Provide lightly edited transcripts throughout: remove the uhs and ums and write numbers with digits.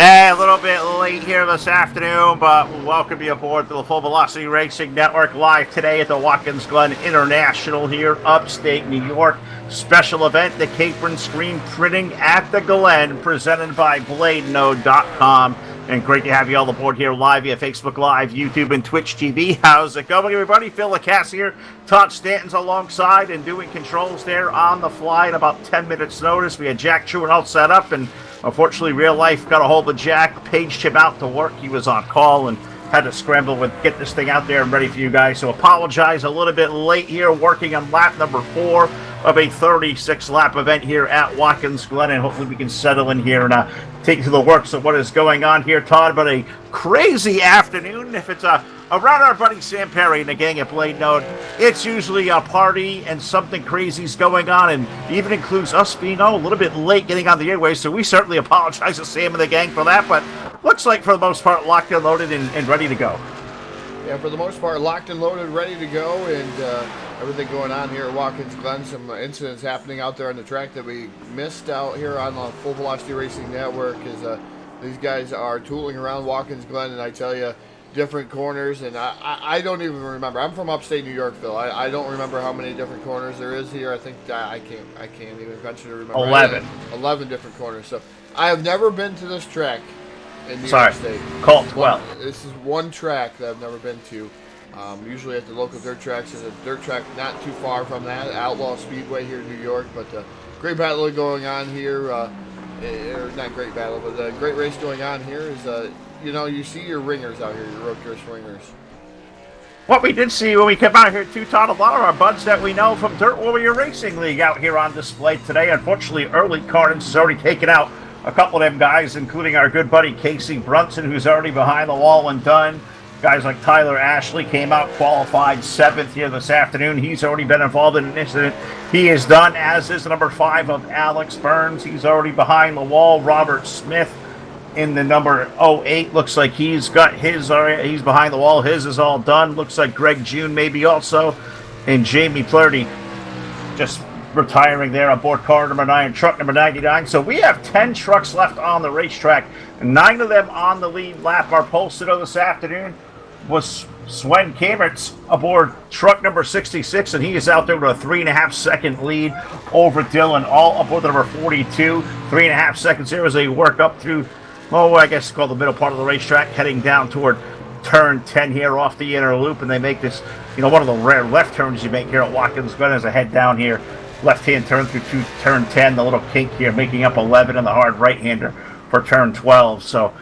A little bit late here this afternoon, but we'll welcome you aboard to the Full Velocity Racing Network live today at the Glen International here, upstate New York. Special event, the Capron screen printing at the Glen, presented by BladeNode.com. And great to have you all aboard here live via Facebook Live, YouTube, and Twitch TV. How's it going, everybody? Phil Lacasse here. Todd Stanton's alongside and doing controls there on the fly at about 10 minutes notice. We had Jack Truant all set up, and unfortunately, real life got a hold of Jack, paged him out to work. He was on call and had to scramble with get this thing out there and ready for you guys. So apologize a little bit late here, working on lap number 4 of a 36-lap event here at Watkins Glen, and hopefully we can settle in here and take you to the works of what is going on here, Todd. But a crazy afternoon. If it's around our buddy Sam Perry and the gang at BladeNode, it's usually a party and something crazy's going on, and even includes us being a little bit late getting on the airways, so we certainly apologize to Sam and the gang for that, but looks like for the most part locked and loaded and ready to go. Yeah, for the most part, locked and loaded, ready to go, and everything going on here at Watkins Glen. Some incidents happening out there on the track that we missed out here on the Full Velocity Racing Network. Is these guys are tooling around Watkins Glen, and I tell you, different corners, and I don't even remember. I'm from upstate New York, Phil. I don't remember how many different corners there is here. I think I can't even venture to remember. 11 different corners. So I have never been to this track in New York State. Call it 12. This is one track that I've never been to. Usually at the local dirt tracks. There's a dirt track not too far from that, Outlaw Speedway here in New York. But great battle going on here. Or not great battle, but a great race going on here. Is you see your ringers out here, your road course ringers. What we did see when we came out here too, Todd, a lot of our buds that we know from Dirt Warrior Racing League out here on display today. Unfortunately, early Cardin's has already taken out a couple of them guys, including our good buddy Casey Brunson, who's already behind the wall and done. Guys like Tyler Ashley came out, qualified 7th here this afternoon. He's already been involved in an incident. He is done, as is number 5 of Alex Burns. He's already behind the wall. Robert Smith in the number 08. Looks like he's got his already. He's behind the wall. His is all done. Looks like Greg June maybe also. And Jamie Plerdy just retiring there aboard car number 9, truck number 99. So we have 10 trucks left on the racetrack. 9 of them on the lead lap. Our pole sitter this afternoon was Sven Kamertz aboard truck number 66, and he is out there with a 3.5 second lead over Dylan, all aboard the number 42. 3.5 seconds here as they work up through, I guess it's called the middle part of the racetrack, heading down toward turn 10 here off the inner loop, and they make this, one of the rare left turns you make here at Watkins Glen as I head down here. Left-hand turn through turn 10, the little kink here, making up 11, and the hard right-hander for turn 12. So,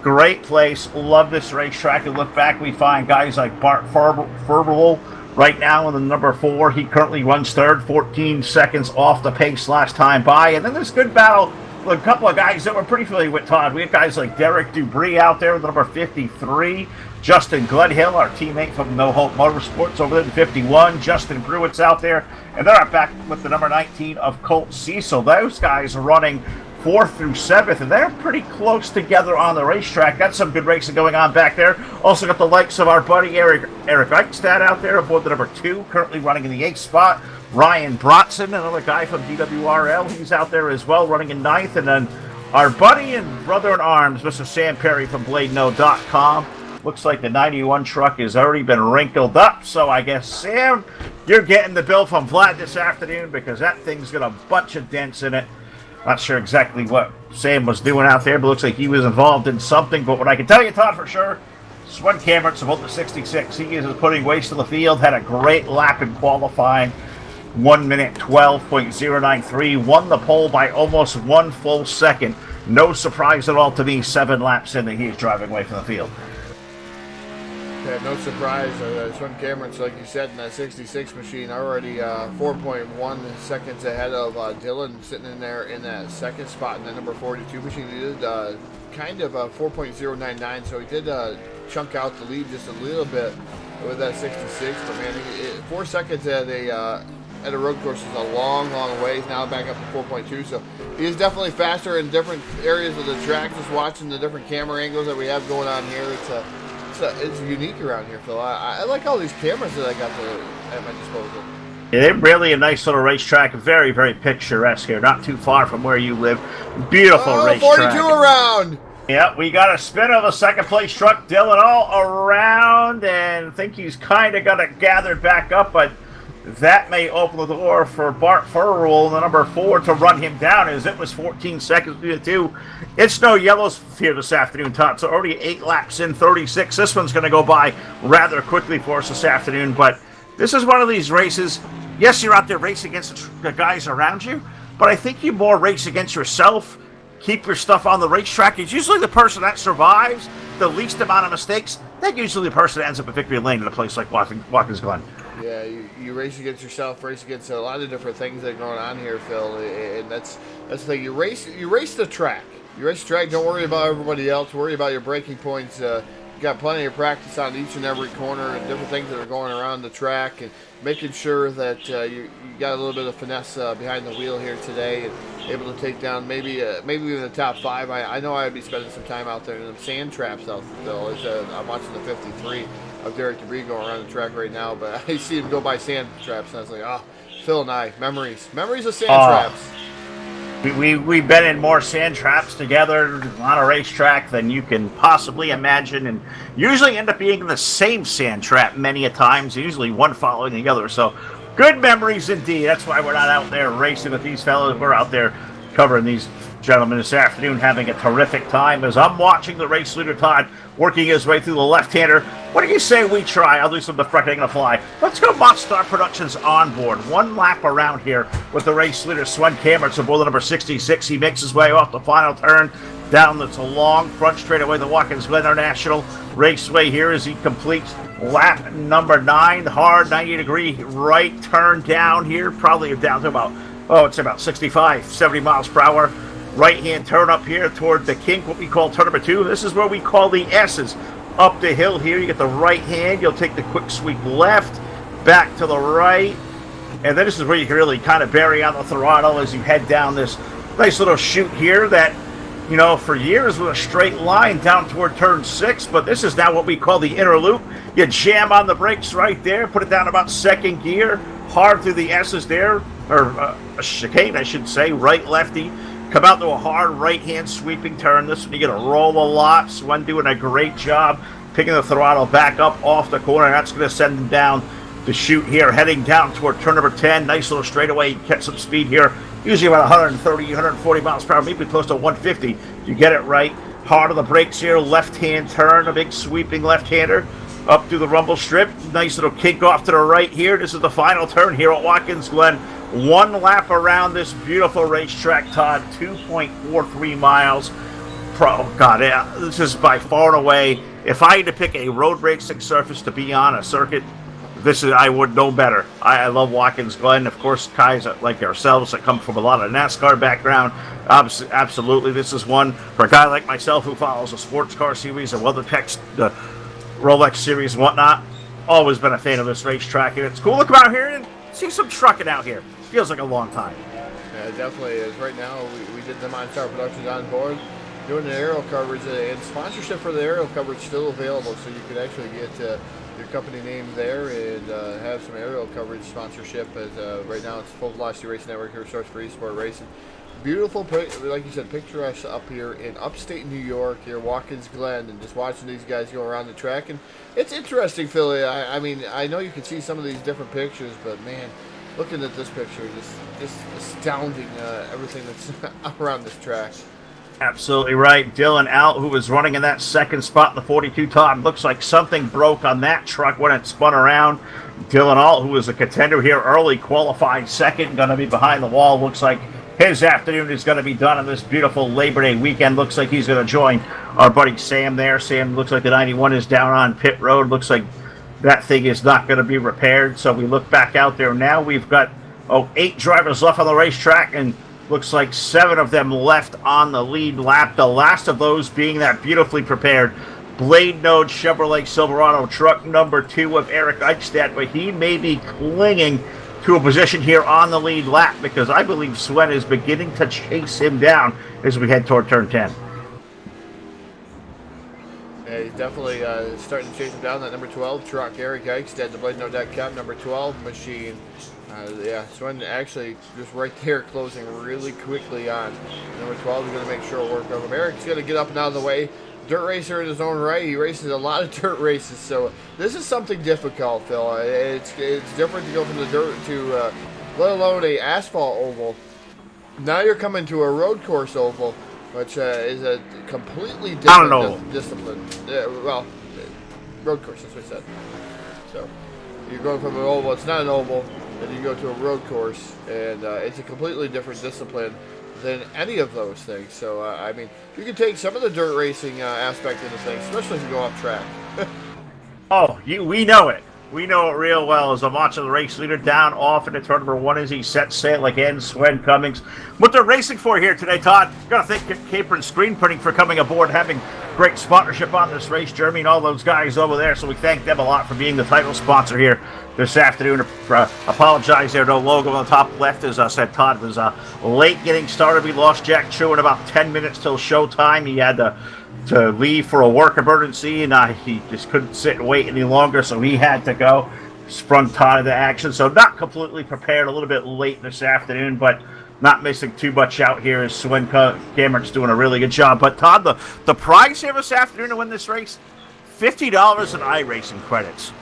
great place. Love this racetrack. And look back, we find guys like Bart Furberl right now in the number 4. He currently runs third, 14 seconds off the pace last time by. And then this good battle with a couple of guys that we're pretty familiar with, Todd. We have guys like Derek Dubry out there with the number 53. Justin Gledhill, our teammate from No Hope Motorsports, over there in 51. Justin Pruitt's out there. And they're up back with the number 19 of Colt Cecil. Those guys are running 4th through 7th, and they're pretty close together on the racetrack. Got some good racing going on back there. Also got the likes of our buddy Eric Eichstad out there aboard the number 2, currently running in the 8th spot. Ryan Brotson, another guy from DWRL, he's out there as well, running in 9th. And then our buddy and brother-in-arms, Mr. Sam Perry from BladeNode.com. Looks like the 91 truck has already been wrinkled up, so I guess, Sam, you're getting the bill from Vlad this afternoon because that thing's got a bunch of dents in it. Not sure exactly what Sam was doing out there, but looks like he was involved in something. But what I can tell you, Todd, for sure, Sven Kamertz about the 66. He is putting waste to the field. Had a great lap in qualifying. 1 minute 12.093. Won the pole by almost 1 full second. No surprise at all to me. 7 laps in that he is driving away from the field. Yeah, no surprise. Sven Cameron's, like you said, in that 66 machine, already 4.1 seconds ahead of Dylan, sitting in there in that second spot in the number 42 machine. He did kind of 4.099, so he did chunk out the lead just a little bit with that 66. But man, 4 seconds at a road course is a long, long way. He's now back up to 4.2, so he is definitely faster in different areas of the track. Just watching the different camera angles that we have going on here, it's unique around here, Phil. I like all these cameras that I got at my disposal. Yeah, they're really a nice little racetrack. Very, very picturesque here. Not too far from where you live. Beautiful racetrack. 42 around. Yeah, we got a spin of the second place truck, Dylan, all around, and I think he's kind of going to gather back up, but that may open the door for Bart Furrell, the number 4, to run him down, as it was 14 seconds to 2. It's no yellows here this afternoon, Todd, so already 8 laps in 36. This one's going to go by rather quickly for us this afternoon, but this is one of these races. Yes, you're out there racing against the guys around you, but I think you more race against yourself. Keep your stuff on the racetrack. It's usually the person that survives the least amount of mistakes. That's usually the person that ends up a victory lane in a place like Watkins Glen. Yeah, you race against yourself, race against a lot of different things that are going on here, Phil. And that's the thing. You race the track. You race the track. Don't worry about everybody else. Worry about your braking points. You got plenty of practice on each and every corner and different things that are going around the track, and making sure that you got a little bit of finesse behind the wheel here today, and able to take down maybe even the top 5. I know I'd be spending some time out there in the sand traps out there. I'm watching the 53 of Derek Debris going around the track right now, but I see him go by sand traps, and I was like, Phil and I, memories of sand traps. We've been in more sand traps together on a racetrack than you can possibly imagine, and usually end up being in the same sand trap many a times, usually one following the other. So good memories indeed. That's why we're not out there racing with these fellas. We're out there covering these gentlemen this afternoon, having a terrific time as I'm watching the race leader, Todd, working his way through the left-hander. What do you say we try? I'll do some deflecting on the fly. Let's go Monster Productions on board. One lap around here with the race leader, Swen Cameron, aboard the number 66. He makes his way off the final turn down this long front straightaway, the Watkins Glen International Raceway here as he completes lap number 9. Hard 90-degree right turn down here, probably down to about 65, 70 miles per hour. Right-hand turn up here toward the kink, what we call turn number 2. This is where we call the S's. Up the hill here, you get the right hand. You'll take the quick sweep left, back to the right. And then this is where you can really kind of bury on the throttle as you head down this nice little chute here that, you know, for years was a straight line down toward turn 6. But this is now what we call the inner loop. You jam on the brakes right there, put it down about second gear, hard through the S's there, or a chicane, I should say, right lefty. Come out to a hard right-hand sweeping turn. This one, you get to roll a lot. Swen doing a great job picking the throttle back up off the corner. That's going to send him down the chute here, heading down toward turn number 10. Nice little straightaway. Catch some speed here. Usually about 130, 140 miles per hour, maybe close to 150. You get it right. Hard on the brakes here. Left-hand turn, a big sweeping left-hander up through the rumble strip. Nice little kick off to the right here. This is the final turn here at Watkins Glen. One lap around this beautiful racetrack, Todd, 2.43 miles. This is by far and away, if I had to pick a road racing surface to be on, a circuit, I would know better. I love Watkins Glen. Of course, guys like ourselves that come from a lot of NASCAR background, absolutely, this is one for a guy like myself who follows the sports car series, the the Rolex series and whatnot. Always been a fan of this racetrack, and it's cool to come out here and see some trucking out here. Feels like a long time. Yeah, it definitely is. Right now, we did the Monster Productions on board, doing the aerial coverage, and sponsorship for the aerial coverage still available, so you could actually get your company name there and have some aerial coverage sponsorship. As right now, it's Full Velocity Racing Network here, source for eSport Racing. Beautiful, like you said, picture us up here in upstate New York, here Watkins Glen, and just watching these guys go around the track. And it's interesting, Philly. I mean, I know you can see some of these different pictures, but man, looking at this picture, just astounding, everything that's around this track. Absolutely right. Dylan out, who was running in that second spot in the 42 Todd. Looks like something broke on that truck when it spun around. Dylan Alt, who was a contender here early, qualified second, going to be behind the wall. Looks like his afternoon is going to be done on this beautiful Labor Day weekend. Looks like he's going to join our buddy Sam there. Sam, looks like the 91 is down on pit road. Looks like that thing is not going to be repaired. So we look back out there now. We've got 8 drivers left on the racetrack, and looks like 7 of them left on the lead lap. The last of those being that beautifully prepared BladeNode Chevrolet Silverado truck number 2 of Eric Eichstadt, but he may be clinging to a position here on the lead lap because I believe Swen is beginning to chase him down as we head toward turn 10. Yeah, he's definitely starting to chase him down. That number 12 truck, Eric Eichstead, the BladeNode.com number 12 machine. Yeah, Swen actually just right there closing really quickly on. Number 12 is going to make sure it'll work over him. Eric's going to get up and out of the way. Dirt racer in his own right. He races a lot of dirt races, so this is something difficult, Phil. It's different to go from the dirt to, let alone a asphalt oval. Now you're coming to a road course oval, which is a completely different discipline. Well, road course, that's what I said. So you're going from an oval, it's not an oval, and you go to a road course, and it's a completely different discipline than any of those things. So, I mean, you can take some of the dirt racing aspect into things, especially if you go off track. We know it. We know it real well as I'm watching the race leader down off into turn number 1 as he sets sail again, Swen Cummings. What they're racing for here today, Todd, got to thank Capron Screen Printing for coming aboard, having great sponsorship on this race, Jeremy and all those guys over there, so we thank them a lot for being the title sponsor here this afternoon. Apologize there, no logo on the top left. As I said, Todd was late getting started. We lost Jack True in about 10 minutes till showtime. He had to leave for a work emergency, and he just couldn't sit and wait any longer, so he had to go. Sprung Todd into action, so not completely prepared, a little bit late this afternoon, but not missing too much out here as Swen Cameron's doing a really good job. But Todd, the prize here this afternoon to win this race, $50 in iRacing credits.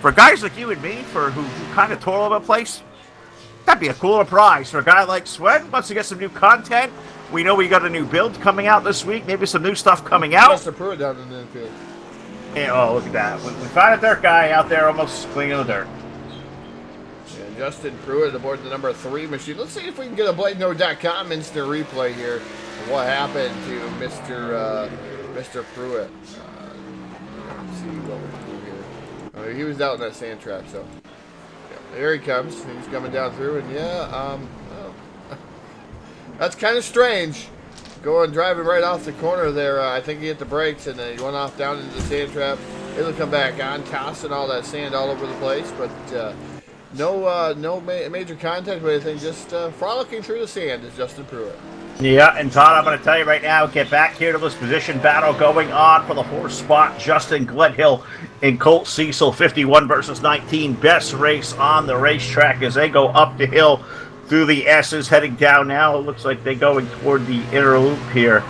For guys like you and me, who kind of tour all over the place, that'd be a cooler prize. For a guy like Swen, wants to get some new content. We know we got a new build coming out this week, maybe some new stuff coming out. Justin Pruitt down in the infield. Yeah, oh, look at that. We found a dirt guy out there almost cleaning the dirt. Yeah, Justin Pruitt aboard the number 3 machine. Let's see if we can get a BladeNode.com instant replay here of what happened to Mr. Pruitt. Let's see what we can do here. Oh, he was out in that sand trap, so yeah, here he comes. He's coming down through, and yeah, that's kind of strange. Driving right off the corner there. I think he hit the brakes and then he went off down into the sand trap. It'll come back on, tossing all that sand all over the place, but no major contact with anything. Just frolicking through the sand is Justin Pruitt. Yeah, and Todd, I'm going to tell you right now, get back here to this position battle going on for the 4th spot. Justin Glenhill and Colt Cecil, 51 versus 19. Best race on the racetrack as they go up the hill through the S's, heading down now. It looks like they're going toward the inner loop here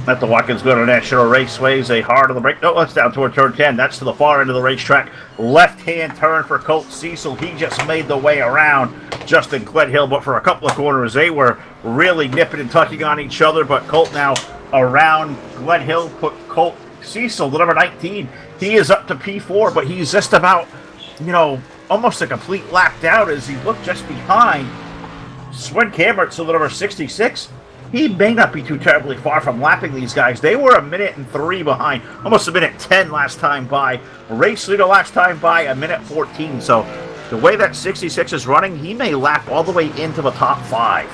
at the Watkins Glen National Raceways. A hard on the brake. No, that's down toward turn 10. That's to the far end of the racetrack. Left-hand turn for Colt Cecil. He just made the way around Justin Glenhill, but for a couple of corners, they were really nipping and tucking on each other. But Colt now around Glenhill, put Colt Cecil, the number 19. He is up to P4, but he's just about, almost a complete lap down as he looked just behind Swen Cameron, so the number 66. He may not be too terribly far from lapping these guys. They were 1:03 behind, almost 1:10 last time by. Race leader last time by 1:14. So the way that 66 is running, he may lap all the way into the top 5.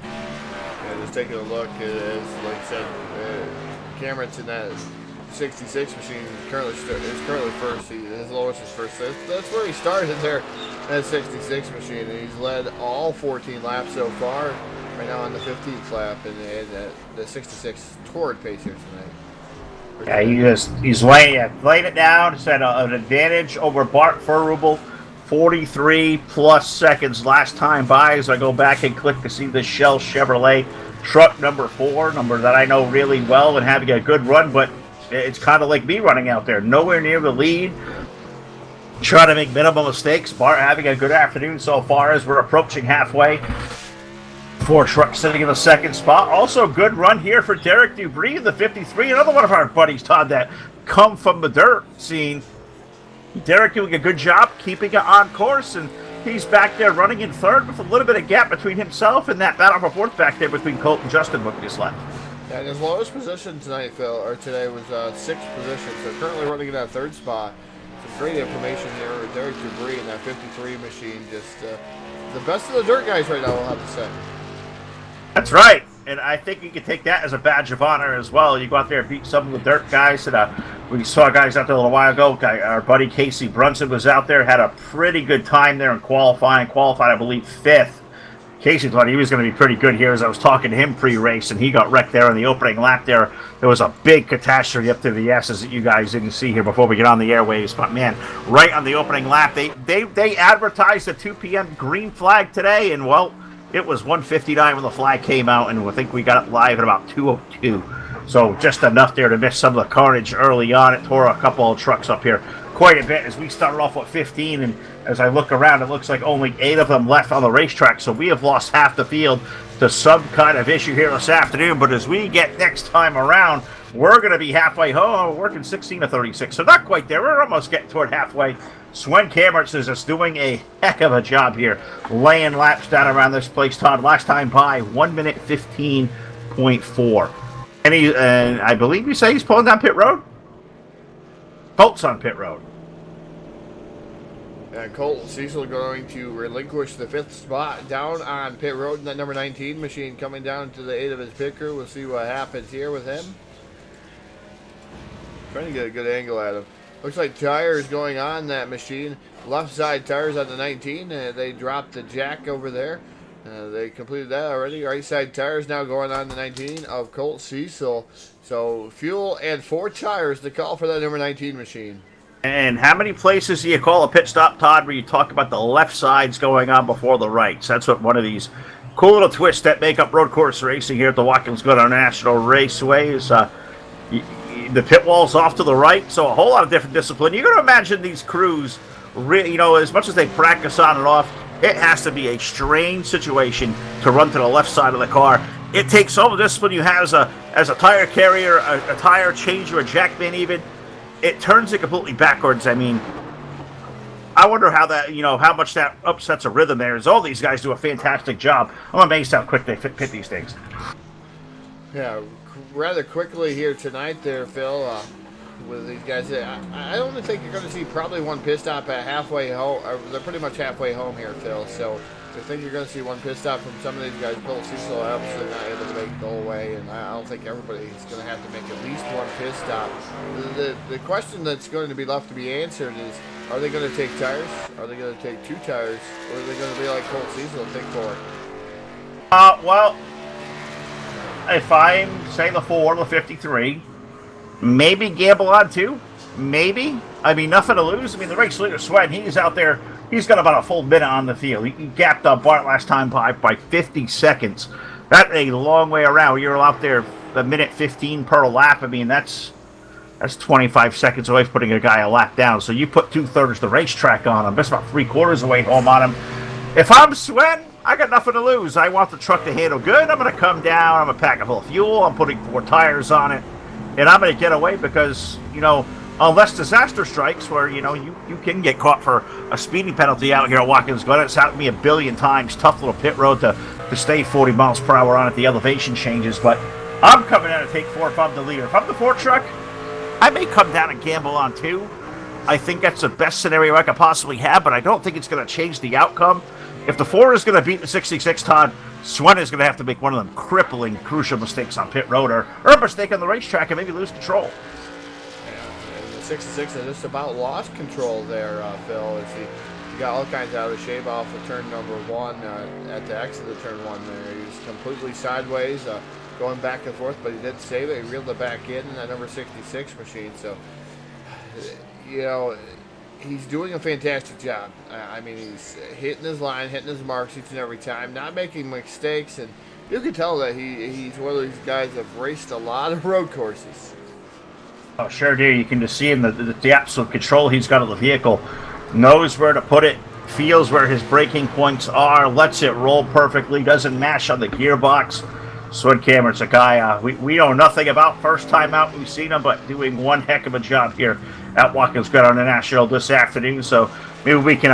Yeah, just taking a look, as like I said, Cameron's in that 66 machine is currently first. His lowest is first. That's where he started there. That 66 machine, and he's led all 14 laps so far. Right now on the 15th lap, and the 66 toward pace here tonight. Yeah, he's laying it down. He's had an advantage over Bart Furrubel, 43 plus seconds last time by. As I go back and click to see the Shell Chevrolet truck number 4, number that I know really well and having a good run, but it's kind of like me running out there, nowhere near the lead. Trying to make minimal mistakes. Bart having a good afternoon so far as we're approaching halfway. 4 trucks sitting in the 2nd spot. Also good run here for Derek Dubree in the 53. Another one of our buddies, Todd, that come from the dirt scene. Derek doing a good job keeping it on course, and he's back there running in 3rd with a little bit of gap between himself and that battle for 4th back there between Colt and Justin looking his left. Yeah, and his lowest position today was 6th position, so currently running in that 3rd spot. Some great information here with Derek Dubree in that 53 machine. Just the best of the dirt guys right now, we'll have to say. That's right. And I think you can take that as a badge of honor as well. You go out there and beat some of the dirt guys. And we saw guys out there a little while ago. Our buddy Casey Brunson was out there, had a pretty good time there in qualifying. Qualified, I believe, 5th. Casey thought he was going to be pretty good here as I was talking to him pre-race, and he got wrecked there in the opening lap there. There was a big catastrophe up to the S's that you guys didn't see here before we get on the airwaves. But, man, right on the opening lap, they advertised a 2 p.m. green flag today, and, well, it was 1:59 when the flag came out, and I think we got it live at about 2:02. So just enough there to miss some of the carnage early on. It tore a couple of trucks up here quite a bit as we started off with 15, and as I look around, it looks like only 8 of them left on the racetrack, so we have lost half the field to some kind of issue here this afternoon. But as we get next time around, we're going to be halfway home. We're working 16 to 36, so not quite there. We're almost getting toward halfway. Sven Cameron is just doing a heck of a job here, laying laps down around this place, Todd. Last time by 1 minute 15.4. And I believe you say he's pulling down pit road? Colt's on pit road. And Colt Cecil going to relinquish the 5th spot down on pit road in that number 19 machine, coming down to the aid of his pit crew. We'll see what happens here with him. Trying to get a good angle at him. Looks like tires going on that machine. Left side tires on the 19. They dropped the jack over there. They completed that already. Right side tires now going on the 19 of Colt Cecil. So fuel and 4 tires to call for that number 19 machine. And how many places do you call a pit stop, Todd, where you talk about the left sides going on before the rights? That's what one of these cool little twists that make up road course racing here at the Watkins Glen International Raceway is the pit wall's off to the right, so a whole lot of different discipline. You're going to imagine these crews, as much as they practice on and off, it has to be a strange situation to run to the left side of the car. It takes all the discipline you have as a tire carrier, a tire changer, a jackman even. It turns it completely backwards. I mean, I wonder how that, how much that upsets a rhythm there. As all these guys do a fantastic job. I'm amazed how quick they pit these things. Yeah, rather quickly here tonight there, Phil, with these guys. I only think you're going to see probably one pit stop at halfway home. They're pretty much halfway home here, Phil. So I think you're going to see one pit stop from some of these guys. Colt Cecil obviously not able to make the whole way, and I don't think everybody's going to have to make at least one pit stop. The question that's going to be left to be answered is, are they going to take tires? Are they going to take 2 tires? Or are they going to be like Colt Cecil and take 4? Well, if I'm, say, the 4, the 53, maybe gamble on 2. Maybe. I mean, nothing to lose. I mean, the race leader, Sven, he's out there. He's got about a full minute on the field. He gapped up Bart last time by 50 seconds. That's a long way around. You're out there a minute 15 per lap. I mean, that's 25 seconds away from putting a guy a lap down. So you put 2/3 the racetrack on him. That's about 3/4 away home on him. If I'm Sven, I got nothing to lose. I want the truck to handle good. I'm going to come down. I'm going to pack a full of fuel. I'm putting 4 tires on it. And I'm going to get away because, unless disaster strikes where, you can get caught for a speeding penalty out here at Watkins Glen. It's happened to me a billion times. Tough little pit road to stay 40 miles per hour on at the elevation changes. But I'm coming out to take 4 if I'm the leader. If I'm the 4 truck, I may come down and gamble on 2. I think that's the best scenario I could possibly have, but I don't think it's going to change the outcome. If the 4 is going to beat the 66, Todd, Sven is going to have to make one of them crippling, crucial mistakes on pit road or a mistake on the racetrack and maybe lose control. Yeah, and the 66 has just about lost control there, Phil. He got all kinds out of shape off of turn number 1 at the exit of turn 1 there. He was completely sideways, going back and forth, but he did save it. He reeled it back in that number 66 machine. So, he's doing a fantastic job. I mean, he's hitting his line, hitting his marks each and every time, not making mistakes, and you can tell that he's one of these guys that have raced a lot of road courses. Oh, sure do. You can just see him, the absolute control he's got of the vehicle. Knows where to put it, feels where his braking points are, lets it roll perfectly, doesn't mash on the gearbox. Sven Cameron's a guy we know nothing about first time out. We've seen him, but doing one heck of a job here at Watkins Glen International this afternoon. So maybe we can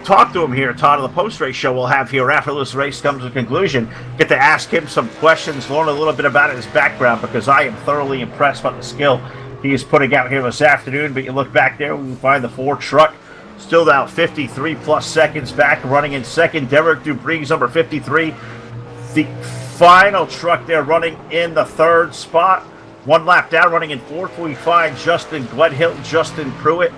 talk to him here, Todd, on the post-race show we'll have here after this race comes to conclusion. Get to ask him some questions, learn a little bit about his background, because I am thoroughly impressed by the skill he is putting out here this afternoon. But you look back there, we can find the 4 truck still now 53+ seconds back, running in second. Derek Dubrie's number 53. The final truck there running in the 3rd spot. 1 lap down, running in 4th. We find Justin Gledhill, Justin Pruitt.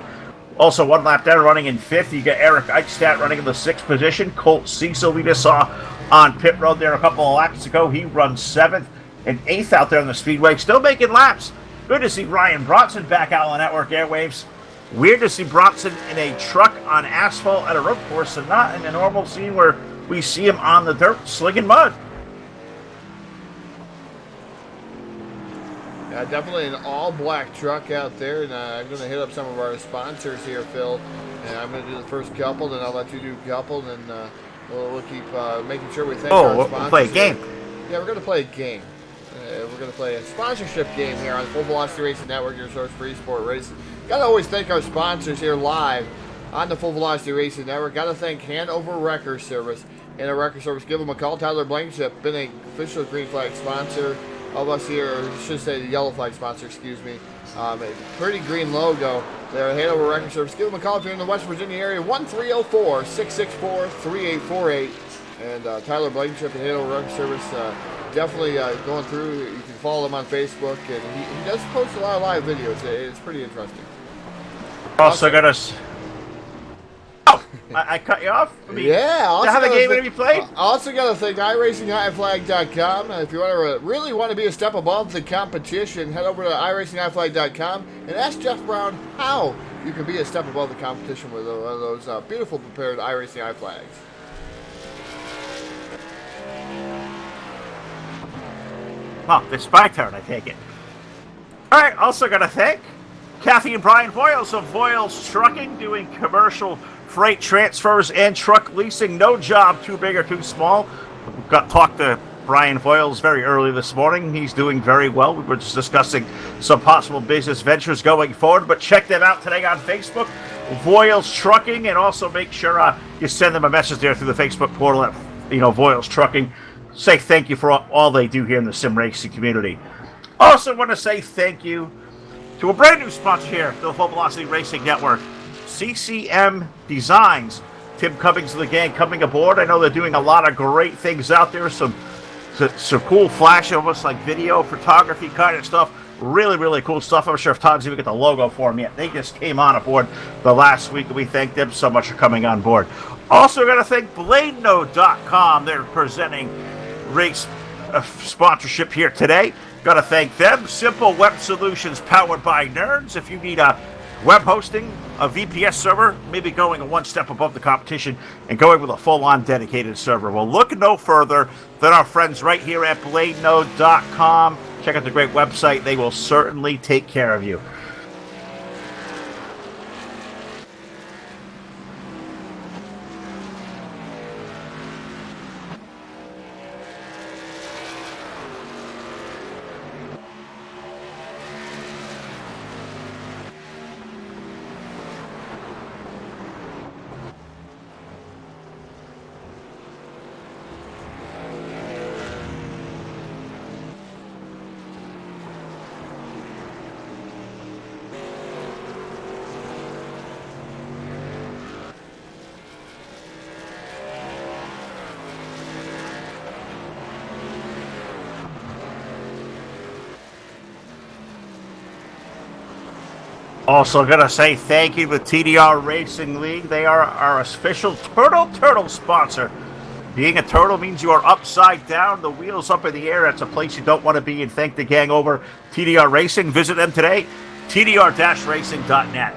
Also 1 lap down, running in 5th. You got Eric Eichstadt running in the 6th position. Colt Cecil, we just saw on pit road there a couple of laps ago. He runs 7th and 8th out there on the speedway, still making laps. Good to see Ryan Bronson back out on network airwaves. Weird to see Bronson in a truck on asphalt at a road course and not in a normal scene where we see him on the dirt slinging mud. Yeah, definitely an all-black truck out there, and I'm going to hit up some of our sponsors here, Phil. And I'm going to do the first couple, then I'll let you do a couple, and we'll keep making sure we thank our sponsors. We'll play a game. Yeah, we're going to play a game. We're going to play a sponsorship game here on the Full Velocity Racing Network, your source for eSport racing. Got to always thank our sponsors here live on the Full Velocity Racing Network. Got to thank Hanover Wrecker Service. And a Wrecker Service, give them a call. Tyler Blankenship, been an official green flag sponsor of us here, or I should say the yellow flag sponsor, excuse me. A pretty green logo there at Hanover Wrecker Service. Give them a call if you're in the West Virginia area, 1-304-664-3848. And Tyler Blankenship at Hanover Wrecker Service, definitely going through. You can follow him on Facebook, and he does post a lot of live videos. It's pretty interesting. Also got us. Oh, I cut you off? I mean, yeah. Also how the game going to be played? Also got to thank iRacingHighFlag.com. If you really want to be a step above the competition, head over to iRacingHighFlag.com and ask Jeff Brown how you can be a step above the competition with one of those beautiful prepared iRacing High Flags. Well, it's my turn, I take it. All right, also got to thank Kathy and Brian Voiles of Voiles Trucking, doing commercial freight transfers and truck leasing. No job too big or too small. We talked to Brian Voiles very early this morning. He's doing very well. We were just discussing some possible business ventures going forward, but check them out today on Facebook, Voiles Trucking, and also make sure you send them a message there through the Facebook portal at Voiles Trucking. Say thank you for all they do here in the sim racing community. Also want to say thank you to a brand new sponsor here, the Full Velocity Racing Network, CCM Designs. Tim Cummings of the gang coming aboard. I know they're doing a lot of great things out there. Some cool flash, almost like video, photography kind of stuff. Really, really cool stuff. I'm sure if Todd's even got the logo for them yet. They just came on aboard the last week, and we thank them so much for coming on board. Also got to thank BladeNode.com. They're presenting race sponsorship here today. Got to thank them. Simple web solutions powered by nerds. If you need a web hosting, a VPS server, maybe going one step above the competition and going with a full-on dedicated server, well, look no further than our friends right here at BladeNode.com. Check out the great website. They will certainly take care of you. Also going to say thank you to TDR Racing League. They are our official Turtle sponsor. Being a turtle means you are upside down, the wheels up in the air. That's a place you don't want to be. And thank the gang over TDR Racing. Visit them today, tdr-racing.net.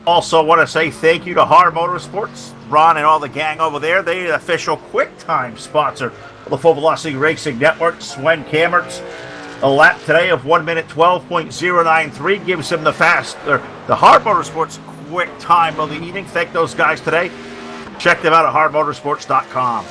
Also want to say thank you to Hard Motorsports. Ron and all the gang over there. They're the official QuickTime sponsor of the Full Velocity Racing Network. Sven Kammert's a lap today of 1 minute 12.093 gives him the Hard Motorsports quick time of the evening. Thank those guys today. Check them out at hardmotorsports.com.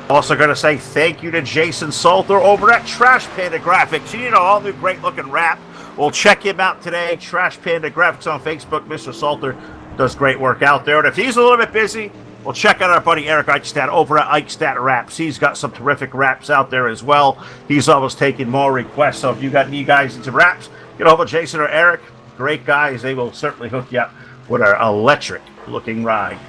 Also going to say thank you to Jason Salter over at Trash Panda Graphics. You need an all-new great-looking wrap. We'll check him out today. Trash Panda Graphics on Facebook. Mr. Salter does great work out there. And if he's a little bit busy, well, check out our buddy Eric Eichstadt over at Eichstadt Wraps. He's got some terrific wraps out there as well. He's always taking more requests. So if you got any guys into wraps, get over to Jason or Eric. Great guys. They will certainly hook you up with our electric-looking ride.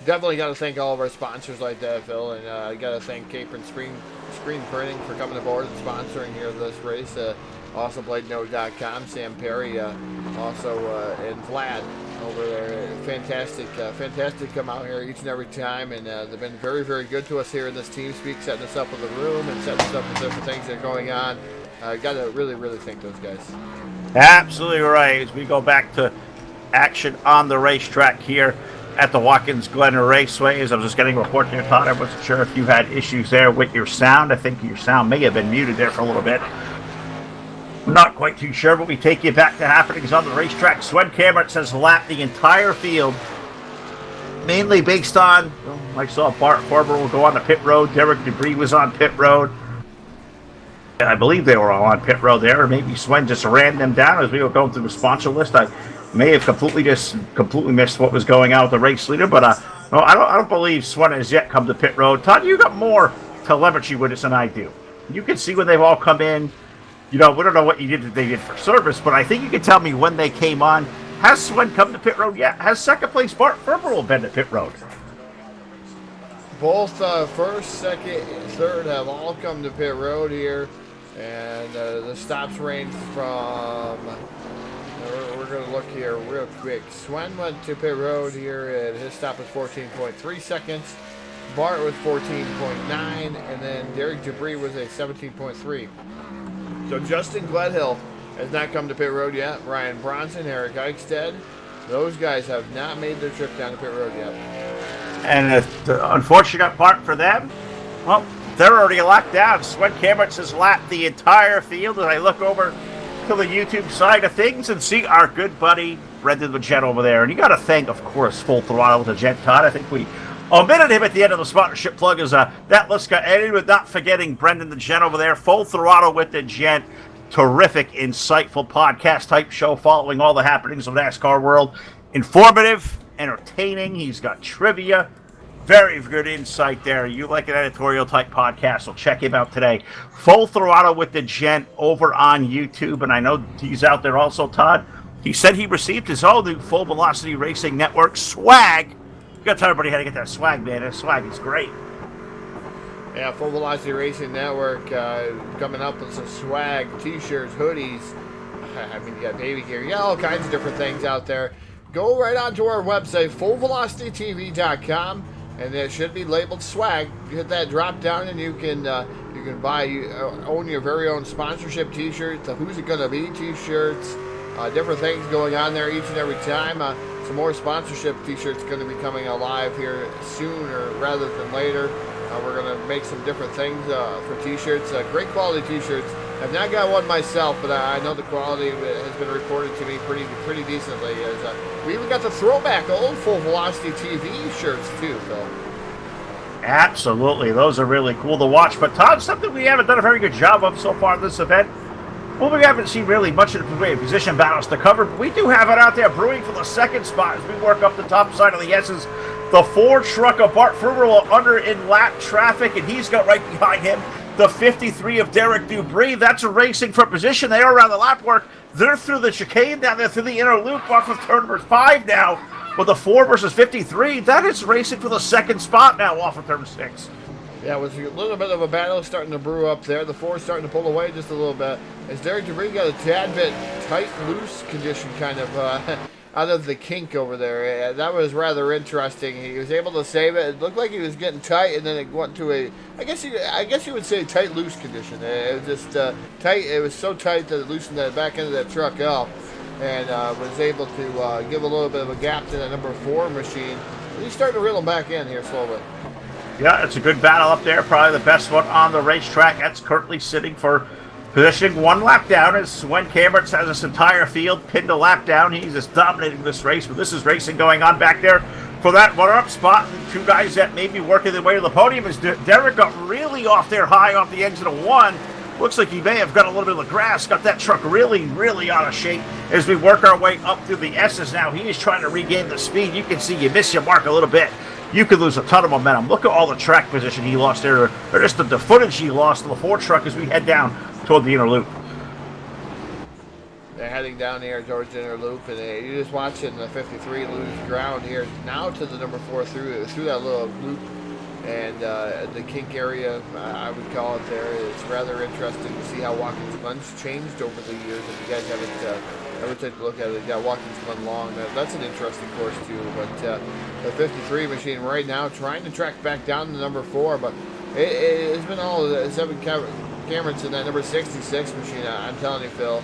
Definitely got to thank all of our sponsors like that, Phil. And I got to thank Capron Screen Printing for coming aboard and sponsoring here this race. Also, BladeNode.com, Sam Perry, and Vlad over there. Fantastic, fantastic come out here each and every time, and they've been very, very good to us here in this team speak, setting us up with the room and setting us up with different things that are going on. Got to really, really thank those guys. Absolutely right. As we go back to action on the racetrack here at the Watkins Glen Raceway, as I was just getting a report here, Todd, I wasn't sure if you had issues there with your sound. I think your sound may have been muted there for a little bit. I'm not quite too sure, but we take you back to happenings on the racetrack. Swen Cameron says lapped the entire field, mainly based on, well, I saw Bart Farber will go on the pit road. Derek Debris was on pit road. I believe they were all on pit road there, or maybe Swen just ran them down as we were going through the sponsor list. I may have completely missed what was going on with the race leader, but no, I don't believe Swen has yet come to pit road. Todd, you got more telemetry with us than I do. You can see when they've all come in. You know, we don't know what they did for service, but I think you can tell me when they came on. Has Swen come to pit road yet? Has second place Bart Ferberl been to pit road? Both first, second, and third have all come to pit road here, and the stops range from. We're going to look here real quick. Swen went to pit road here, and his stop was 14.3 seconds. Bart was 14.9, and then Derek Debris was a 17.3. So Justin Gledhill has not come to pit road yet. Ryan Bronson, Eric Eichstead, those guys have not made their trip down to pit road yet. And the unfortunate part for them, well, they're already locked down. Swen Cameron has lapped the entire field. As I look over to the YouTube side of things and see our good buddy Brendan the Jet over there. And you got to thank, of course, Full Throttle with the Jet, Todd. I think we omitted him at the end of the sponsorship plug as that list got edited, with not forgetting Brendan the Gent over there. Full Throttle with the Gent. Terrific, insightful podcast type show following all the happenings of the NASCAR world. Informative, entertaining. He's got trivia. Very good insight there. You like an editorial type podcast, so check him out today. Full Throttle with the Gent over on YouTube. And I know he's out there also, Todd. He said he received his own new Full Velocity Racing Network swag. You got to tell everybody how to get that swag, man. That swag is great. Yeah, Full Velocity Racing Network coming up with some swag, t-shirts, hoodies. I mean, you got baby gear. You got all kinds of different things out there. Go right onto our website, fullvelocitytv.com, and it should be labeled swag. You hit that drop down, and you can buy, own your very own sponsorship t-shirts, the Who's It Gonna Be t-shirts, different things going on there each and every time. Some more sponsorship t-shirts going to be coming alive here sooner rather than later. We're going to make some different things for t-shirts. Great quality t-shirts. I've not got one myself, but I know the quality has been reported to me pretty decently. We even got the throwback old Full Velocity TV shirts too, Phil. Absolutely. Those are really cool to watch. But Todd, something we haven't done a very good job of so far this event. Well, we haven't seen really much of the position battles to cover, but we do have it out there brewing for the second spot as we work up the top side of the S's. The Ford truck of Bart Ferberl under in lap traffic, and he's got right behind him the 53 of Derek Debris. That's racing for position. They are around the lap work. They're through the chicane down there through the inner loop off of turn number 5 now with the 4 versus 53. That is racing for the second spot now off of turn 6. Yeah, it was a little bit of a battle starting to brew up there. The 4 starting to pull away just a little bit. As Derek Debris got a tad bit tight, loose condition kind of out of the kink over there. That was rather interesting. He was able to save it. It looked like he was getting tight, and then it went to a, I guess you would say tight, loose condition. It was just tight. It was so tight that it loosened the back end of that truck up, and was able to give a little bit of a gap to that number 4 machine. He's starting to reel him back in here slowly. Yeah, it's a good battle up there. Probably the best one on the racetrack. That's currently sitting for positioning 1 lap down as Swen Cameron has this entire field pinned a lap down. He's just dominating this race, but this is racing going on back there for that runner-up spot. And 2 guys that may be working their way to the podium as Derek got really off there high off the exit of 1. Looks like he may have got a little bit of the grass, got that truck really out of shape as we work our way up through the S's now. He is trying to regain the speed. You can see you miss your mark a little bit. You could lose a ton of momentum. Look at all the track position he lost there, or just the footage he lost in the Ford truck as we head down toward the inner loop. They're heading down here towards the inner loop, and you're just watching the 53 lose ground here now to the number 4 through that little loop. and the kink area, I would call it there. It's rather interesting to see how Watkins Glen's changed over the years. If you guys haven't ever taken a look at it, you got Watkins Glen long. That's an interesting course too. But the 53 machine right now trying to track back down to number 4, but it's been all 7 Camerons in that number 66 machine. I'm telling you, Phil.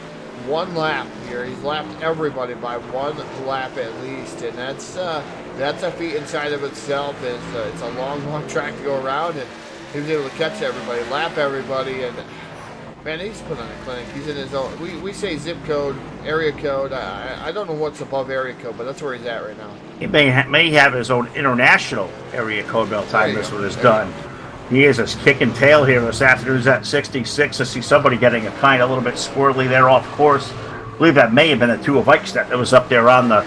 One lap here. He's lapped everybody by 1 lap at least, and that's a feat inside of itself. It's a long track to go around, and he was able to catch everybody, lap everybody, and man, he's put on a clinic. He's in his own. We say zip code, area code. I don't know what's above area code, but that's where he's at right now. He may have his own international area code by the time this one is done. He is his kick and tail here this afternoon. He's at 66. I see somebody getting a kind of a little bit squirrely there off course. I believe that may have been the 2 of Ike's that was up there on the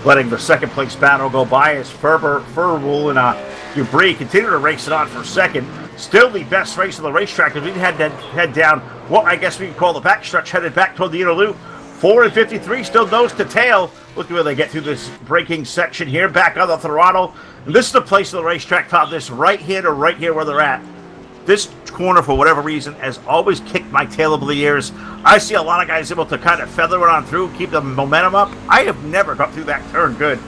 letting the second place battle go by as Furwool and Debris continue to race it on for second. Still the best race of the racetrack as we had to head down what I guess we can call the backstretch, headed back toward the inner loop. 4 and 53 still nose to tail. Look at where they get through this braking section here, back on the throttle. And this is the place of the racetrack, Todd, this right-hander right here where they're at. This corner, for whatever reason, has always kicked my tail over the years. I see a lot of guys able to kind of feather it on through, keep the momentum up. I have never got through that turn good.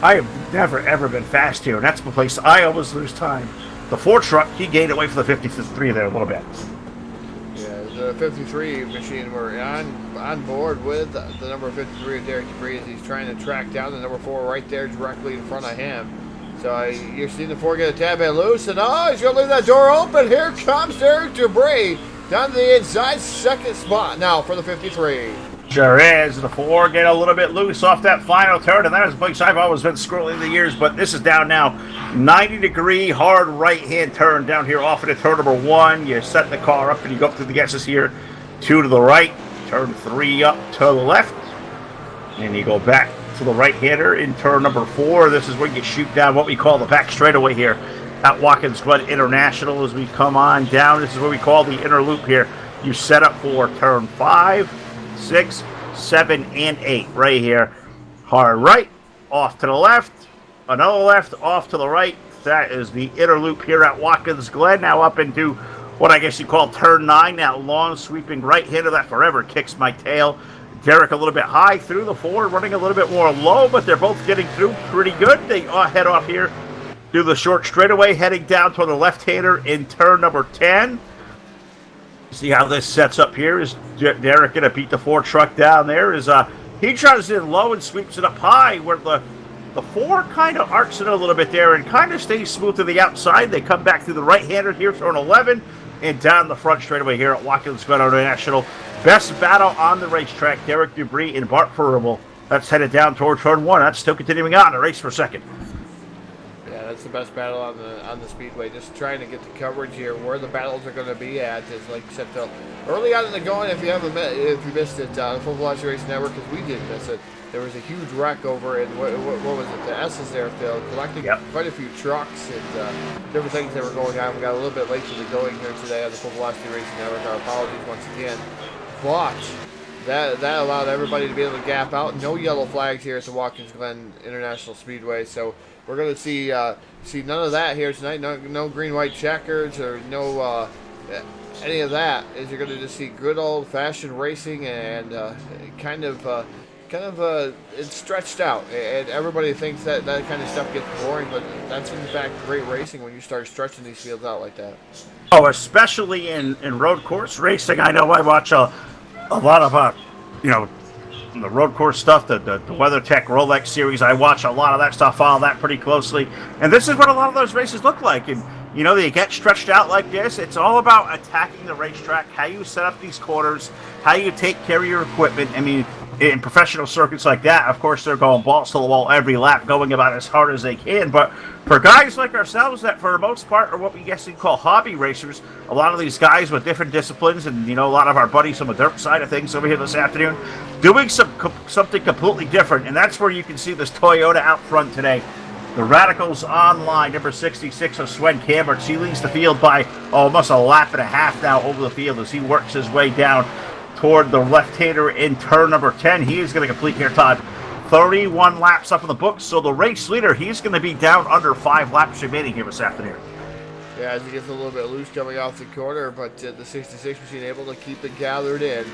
I have never, ever been fast here, and that's the place I always lose time. The 4 truck, he gained away from the 53 there a little bit. The 53 machine, we're on board with the number 53 of Derek Debris as he's trying to track down the number 4 right there directly in front of him. So you're seeing the 4 get a tad bit loose, and he's going to leave that door open. Here comes Derek Debris down to the inside, second spot now for the 53. Sure is. The 4 get a little bit loose off that final turn, and that is a place I've always been scrolling the years, but this is down now. 90-degree hard right-hand turn down here off into turn number 1. You set the car up and you go up through the gases here. 2 to the right, turn 3 up to the left, and you go back to the right-hander in turn number 4. This is where you shoot down what we call the back straightaway here at Watkins Glen International as we come on down. This is what we call the inner loop here. You set up for turn 5, 6, 7, and 8 right here. Hard right, off to the left, another left, off to the right. That is the inner loop here at Watkins Glen. Now up into what I guess you call turn 9. That long sweeping right-hander that forever kicks my tail. Derek a little bit high through the 4, running a little bit more low, but they're both getting through pretty good. They head off here through the short straightaway, heading down toward the left-hander in turn number 10. See how this sets up here. Is Derek going to beat the 4 truck down there? He tries it in low and sweeps it up high where the 4 kind of arcs it a little bit there and kind of stays smooth to the outside. They come back through the right-hander here, turn 11, and down the front straightaway here at Watkins Glen International. Best battle on the racetrack, Derek Debris and Bart Furwool. That's headed down toward turn 1. That's still continuing on. A race for second. Yeah, that's the best battle on the speedway. Just trying to get the coverage here where the battles are going to be at. Is like you said, Phil, early on in the going. If you missed it, Full Velocity Racing Network, because we did miss it. There was a huge wreck over in what was it? The S's there, Phil, collecting quite a few trucks and different things that were going on. We got a little bit late to the going here today on the Full Velocity Racing Network. Our apologies once again. But that allowed everybody to be able to gap out. No yellow flags here at the Watkins Glen International Speedway. So we're going to see none of that here tonight. No green-white checkers or no any of that. Is you're going to just see good old-fashioned racing and kind of it's stretched out, and everybody thinks that kind of stuff gets boring, but that's in fact great racing when you start stretching these fields out like that. Oh, especially in road course racing. I know I watch a lot of the road course stuff, the WeatherTech Rolex series. I watch a lot of that stuff, follow that pretty closely, and this is what a lot of those races look like. And they get stretched out like this. It's all about attacking the racetrack, how you set up these corners, how you take care of your equipment. I mean, in professional circuits like that, of course, they're going balls to the wall every lap, going about as hard as they can. But for guys like ourselves that, for the most part, are what we guess we call hobby racers, a lot of these guys with different disciplines, and, a lot of our buddies on the dirt side of things over here this afternoon, doing something completely different. And that's where you can see this Toyota out front today. The Radicals Online, number 66 of Sven Camberts. He leads the field by almost a lap and a half now over the field as he works his way down toward the left-hander in turn number 10. He is going to complete here, Todd, 31 laps up in the books. So the race leader, he's going to be down under 5 laps remaining here this afternoon. Yeah, as he gets a little bit loose coming off the corner, but the 66 machine able to keep it gathered in.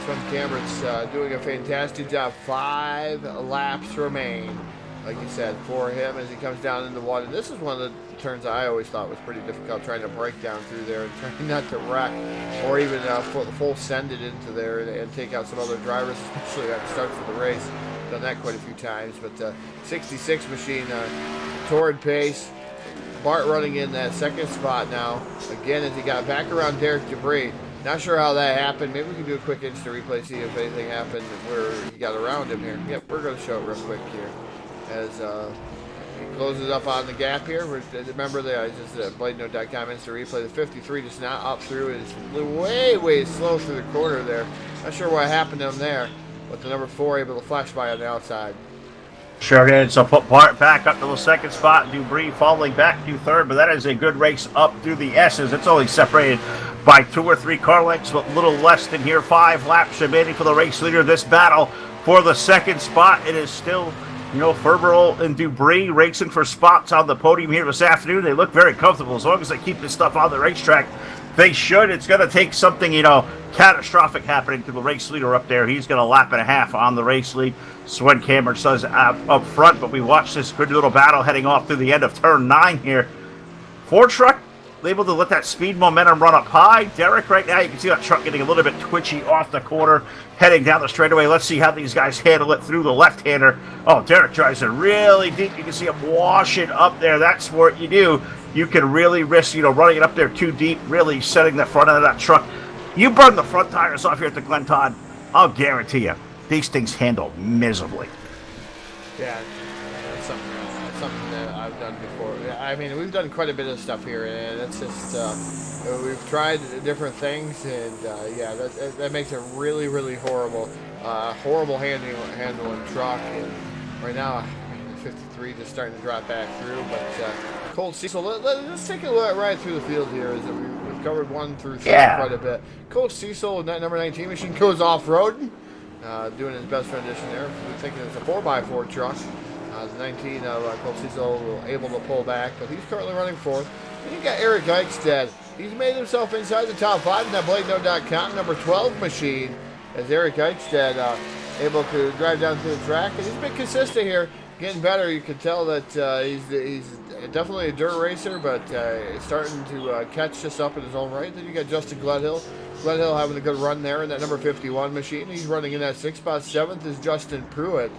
Sven Cameron's doing a fantastic job. 5 laps remain, like you said, for him as he comes down into water. This is one of the turns I always thought was pretty difficult, trying to break down through there and trying not to wreck or even full send it into there and take out some other drivers, especially at the start of the race. Done that quite a few times, but 66 machine toward pace. Bart running in that second spot now. Again, as he got back around Derek Debris. Not sure how that happened. Maybe we can do a quick instant replay, see if anything happened where he got around him here. Yep, we're going to show it real quick here. As he closes up on the gap here. Remember that BladeNode.com instant replay. The 53 just not up through. It's way slow through the corner there. Not sure what happened to him there. But the number 4 able to flash by on the outside. Sure did. So put Bart back up to the second spot. Debris falling back to third, but that is a good race up through the S's. It's only separated by 2 or 3 car lengths, but a little less than here. 5 laps remaining for the race leader. This battle for the second spot. It is still, Ferberl and Debris racing for spots on the podium here this afternoon. They look very comfortable as long as they keep this stuff on the racetrack. They should. It's going to take something, catastrophic happening to the race leader up there. He's going to lap and a half on the race lead. Sven Cameron says up front, but we watched this good little battle heading off through the end of turn 9 here. Ford truck able to let that speed momentum run up high. Derek right now, you can see that truck getting a little bit twitchy off the corner, heading down the straightaway. Let's see how these guys handle it through the left-hander. Oh, Derek drives it really deep. You can see him washing up there. That's what you do. You can really risk, running it up there too deep, really setting the front end of that truck. You burn the front tires off here at the Glen, Todd, I'll guarantee you, these things handle miserably. Yeah, that's something that I've done before. I mean, we've done quite a bit of stuff here, and it's just, we've tried different things, and yeah, that makes it really horrible. Horrible handling truck, and right now, the 53 just starting to drop back through, but Colt Cecil, let's take a look right through the field here. As we've covered 1 through 3 quite a bit. Colt Cecil, that number 19 machine, goes off-road, doing his best rendition there. We're thinking it's a 4x4 truck. The 19 of Colt Cecil able to pull back, but he's currently running 4th. And you got Eric Eichstead. He's made himself inside the top 5 in that BladeNode.com number 12 machine, as Eric Eichstead able to drive down through the track. And he's been consistent here, getting better. You can tell that he's definitely a dirt racer, but starting to catch this up in his own right. Then you got Justin Gledhill. Gledhill having a good run there in that number 51 machine. He's running in that 6 spot. 7th is Justin Pruitt.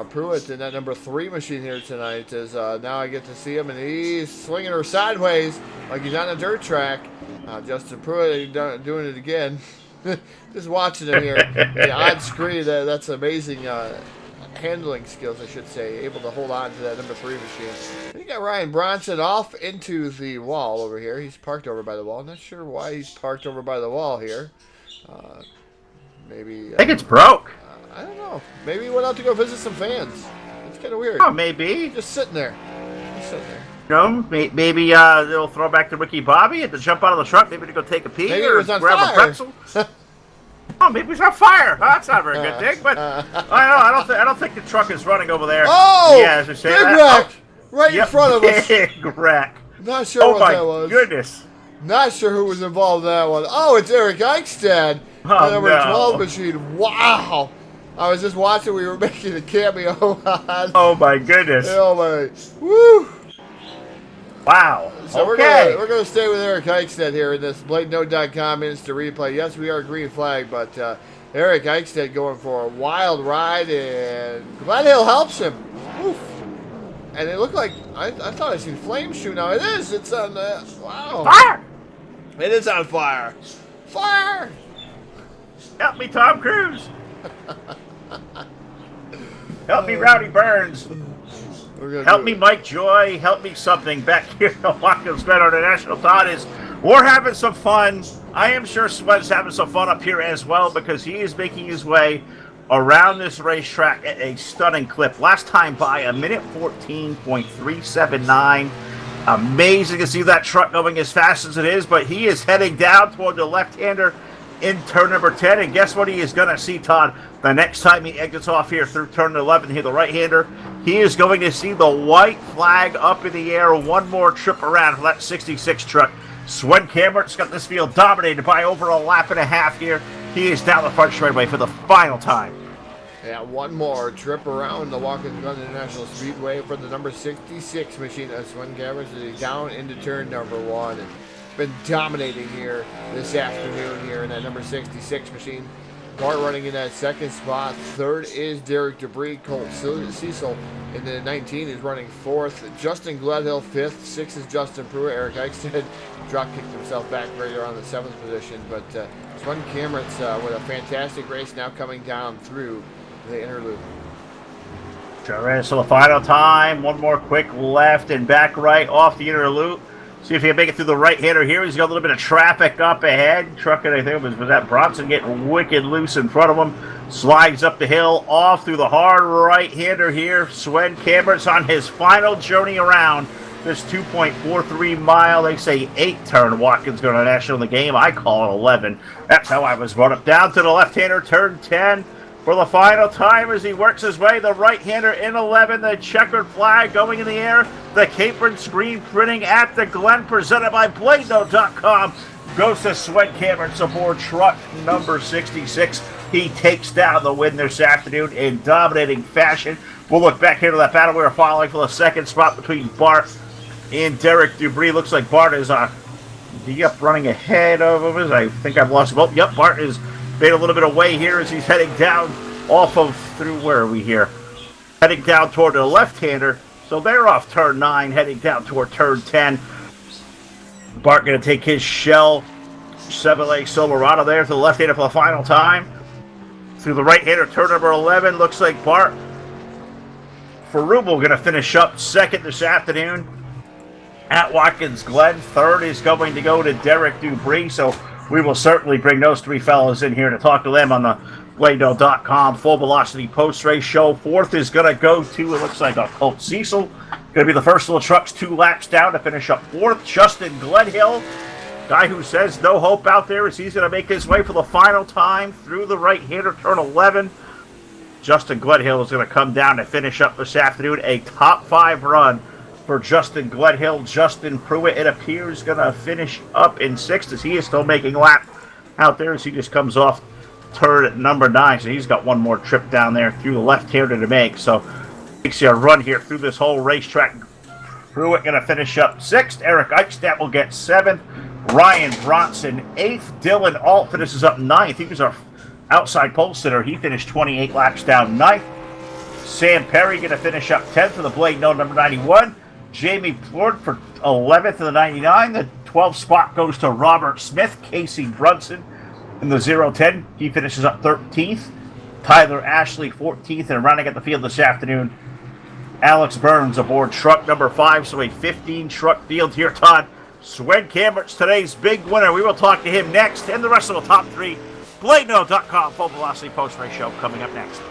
Pruitt in that number 3 machine here tonight. As now I get to see him, and he's swinging her sideways like he's on a dirt track. Justin Pruitt doing it again. Just watching him here on screen. That's amazing. Handling skills, I should say, able to hold on to that number 3 machine. And you got Ryan Bronson off into the wall over here. He's parked over by the wall. Not sure why he's parked over by the wall here. Maybe I think it's broke. I don't know. Maybe he went out to go visit some fans. It's kind of weird. Oh, maybe. Just sitting there. Just sitting there. Maybe they'll throw back to Ricky Bobby and to jump out of the truck, maybe to go take a pee maybe or it was on grab fire. a pretzel. Oh, maybe it's on fire. Oh, that's not a very good thing, but I don't think the truck is running over there. Oh, yeah, as I say big that. wreck right in front of us. Big wreck. Not sure what that was. Oh my goodness. Not sure who was involved in that one. Oh, it's Eric Eichstead, number 12 machine. Wow. I was just watching. We were making a cameo on. Oh my goodness. Oh my. Woo. Wow. So okay. we're gonna stay with Eric Eichstead here in this BladeNode.com instant replay. Yes, we are green flag, but Eric Eichstead going for a wild ride, and Gledhill helps him. Oof. And it looked like I thought I seen flames shooting out. It is. It's on. Wow. Fire. It is on fire. Fire. Help me, Tom Cruise. Help me, Rowdy Burns. Help me, Mike Joy. Help me something back here at Watkins Glen International. Todd is, we're having some fun. I am sure Sweat's having some fun up here as well, because he is making his way around this racetrack at a stunning clip. Last time by a minute 14.379. Amazing to see that truck going as fast as it is, but he is heading down toward the left-hander in turn number 10, and guess what he is going to see, Todd? The next time he exits off here through turn 11 here, the right-hander, he is going to see the white flag up in the air. One more trip around for that 66 truck. Swen Cameron's got this field dominated by over a lap and a half here. He is down the front straightaway for the final time. Yeah, one more trip around the Watkins Glen International Speedway for the number 66 machine. Swen Cameron is down into turn number 1 and been dominating here this afternoon here in that number 66 machine. Bart running in that second spot. Third is Derek Debris. Colt Cecil in the 19 is running fourth. Justin Gledhill fifth. Sixth is Justin Pruitt. Eric Eichstead drop kicked himself back right around the seventh position. But Swen Cameron's with a fantastic race now coming down through the inner loop. Sure is. So the final time, one more quick left and back right off the inner loop. See if he can make it through the right-hander here. He's got a little bit of traffic up ahead. Trucking, I think, was that Bronson getting wicked loose in front of him. Slides up the hill, off through the hard right-hander here. Swen Cameron's on his final journey around this 2.43 mile, they say 8-turn Watkins Glen International in the game. I call it 11. That's how I was brought up. Down to the left-hander, turn 10. For the final time as he works his way, the right-hander in 11, the checkered flag going in the air, the Capron screen printing at the Glen, presented by BladeNode.com, goes to Swen Cameron's aboard truck number 66. He takes down the win this afternoon in dominating fashion. We'll look back here to that battle we were following for the second spot between Bart and Derek Debris. Looks like Bart is running ahead of us. I think I've lost him. Oh, yep, Bart is made a little bit of way here as he's heading down off of through, where are we here? Heading down toward the left-hander. So they're off turn 9, heading down toward turn 10. Bart going to take his Shell Chevrolet Silverado there to the left-hander for the final time. Through the right-hander, turn number 11. Looks like Bart Farubel going to finish up second this afternoon at Watkins Glen. Third is going to go to Derek Debris. So we will certainly bring those three fellows in here to talk to them on the BladeNode.com full velocity post-race show. Fourth is going to go to, it looks like, a Colt Cecil. Going to be the first of the trucks 2 laps down to finish up fourth. Justin Gledhill, guy who says no hope out there, as he's going to make his way for the final time through the right-hander, turn 11. Justin Gledhill is going to come down to finish up this afternoon. A top 5 run for Justin Gledhill. Justin Pruitt, it appears, going to finish up in 6th as he is still making lap out there as he just comes off turn at number 9. So he's got one more trip down there through the left-hander to make. So makes you a run here through this whole racetrack. Pruitt going to finish up 6th. Eric Eichstadt will get 7th. Ryan Bronson 8th. Dylan Alt finishes up 9th. He was our outside pole sitter. He finished 28 laps down 9th. Sam Perry going to finish up 10th for the BladeNode number 91. Jamie Plord for 11th in the 99. The 12th spot goes to Robert Smith. Casey Brunson in the 010. He finishes up 13th. Tyler Ashley 14th. And running at the field this afternoon, Alex Burns aboard truck number 5. So a 15-truck field here, Todd. Swen Cameron's today's big winner. We will talk to him next and the rest of the top 3. BladeNode.com full velocity post-race show coming up next.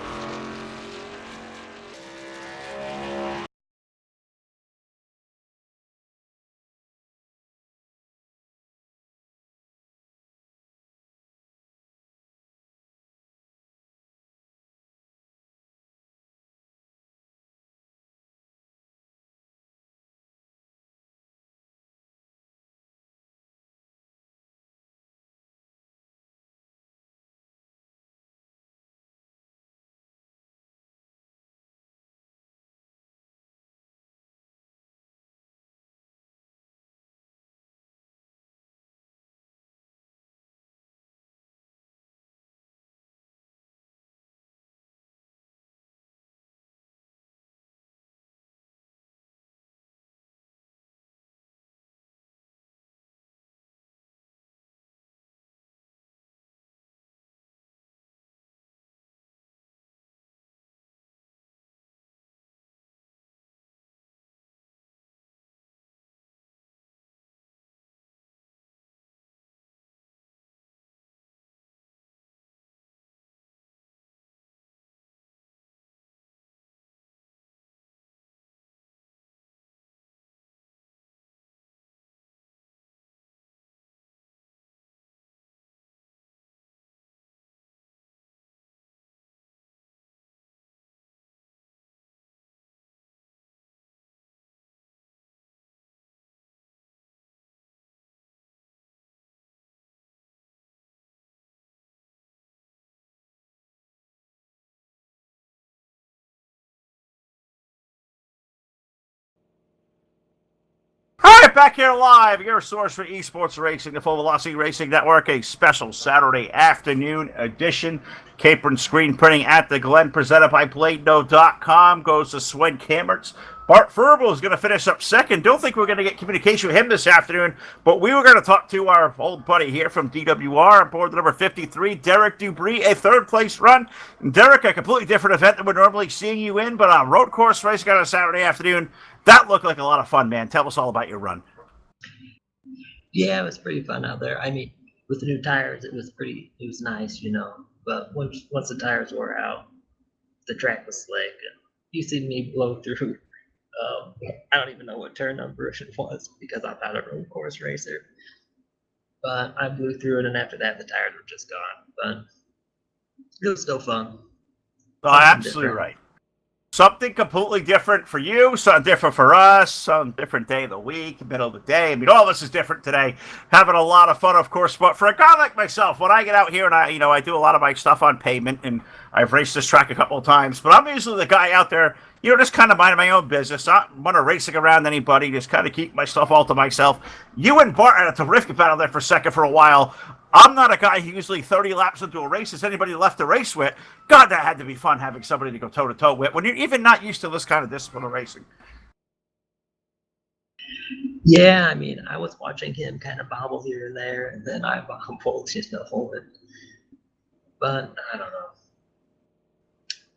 right, back here live, your source for esports racing, the Full Velocity Racing Network, a special Saturday afternoon edition. Capron screen printing at the Glen, presented by BladeNode.com, goes to Swen Kammertz. Bart Ferbel is going to finish up second. Don't think we're going to get communication with him this afternoon, but we were going to talk to our old buddy here from DWR, aboard number 53, Derek Dubree, a third-place run. And Derek, a completely different event than we're normally seeing you in, but a road course racing on a Saturday afternoon. That looked like a lot of fun, man. Tell us all about your run. Yeah, it was pretty fun out there. I mean, with the new tires, it was nice, you know. But once the tires wore out, the track was slick. And you see me blow through. I don't even know what turn number it was because I'm not a road course racer. But I blew through it, and after that, the tires were just gone. But it was still fun. Oh, absolutely right. Something completely different for you, something different for us, some different day of the week, middle of the day. I mean, all this is different today. Having a lot of fun, of course. But for a guy like myself, when I get out here and I do a lot of my stuff on pavement, and I've raced this track a couple of times, but I'm usually the guy out there, just kind of minding my own business, not want to racing around anybody, just kind of keep my stuff all to myself. You and Bart had a terrific battle there for second for a while. I'm not a guy who usually 30 laps into a race is anybody left to race with. God, that had to be fun having somebody to go toe-to-toe with when you're even not used to this kind of discipline of racing. Yeah, I mean, I was watching him kind of bobble here and there, and then I bobbled, But I don't know.